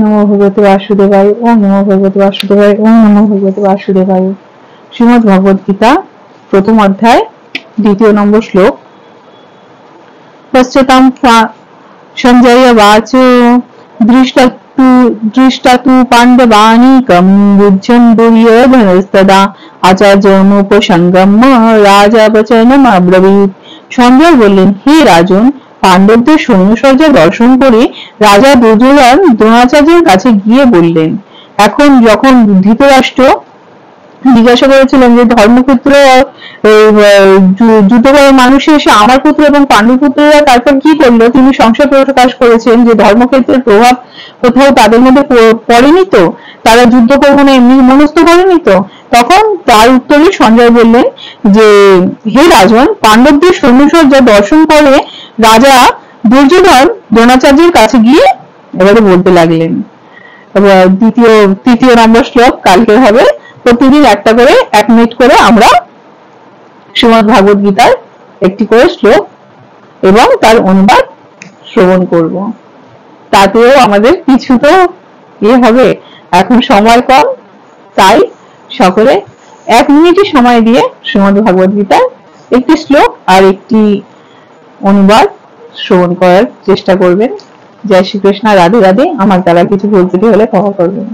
নমো ভগবতে বাসুদেবায়, ওম নমো ভগবতে বাসুদেবায়, ওম নমো ভগবতে বাসুদেবায়। শ্রীমদ্ ভগবদ গীতা প্রথম অধ্যায় 2 নম্বর শ্লোক। পশ্চাতাং সঞ্জয় বাচ দৃষ্টাতু পাণ্ডবানীকম যুদ্ধং দুর্যোধনস্তদা আচার্যোনুপসংগম্য রাজা বচনম আব্রবীৎ। সঞ্জয় বললেন, হে রাজন, পাণ্ডবদের সৈন্যসজ্জা দর্শন করে রাজা দুর্যোধন দ্রোণাচার্যের কাছে গিয়ে বললেন। এখন যখন ধৃতরাষ্ট্র জিজ্ঞাসা করেছিলেন যে ধর্মপুত্র যুদ্ধ করে মানুষে এসে আমার পুত্র এবং পাণ্ডুপুত্ররা তারপর কি করলো, তিনি সংশয় প্রকাশ করেছেন যে ধর্মক্ষেত্রের প্রভাব কোথাও তাদের মধ্যে পড়েনি তো, তারা যুদ্ধ করবো না এমনি মনস্থ করেনি তো। তখন তার উত্তরে সঞ্জয় বললেন যে, হে রাজন, পাণ্ডবদের সৈন্যসজ্জা দর্শন করে রাজা দুর্যোধন দ্রোণাচার্যের কাছে গিয়ে এবারে বলতে লাগলেন। তৃতীয় নম্বর শ্লোক কালকে হবে। প্রতিদিন একটা করে 1 মিনিট করে আমরা শ্রীমদ্ ভাগবত গীতার একটি করে শ্লোক এবং তার অনুবাদ শ্রবণ করব। তাতেও আমাদের কিছু তো হবে। এখন সময় কম, তাই সকলে 1 মিনিটই সময় দিয়ে শ্রীমদ্ ভাগবত গীতার একটি শ্লোক আর একটি অনুবাদ শ্রবণ করার চেষ্টা করবেন। জয় শ্রীকৃষ্ণ, রাধে রাধে। আমার দ্বারা কিছু ভুল ত্রুটি হলে ক্ষমা করবেন।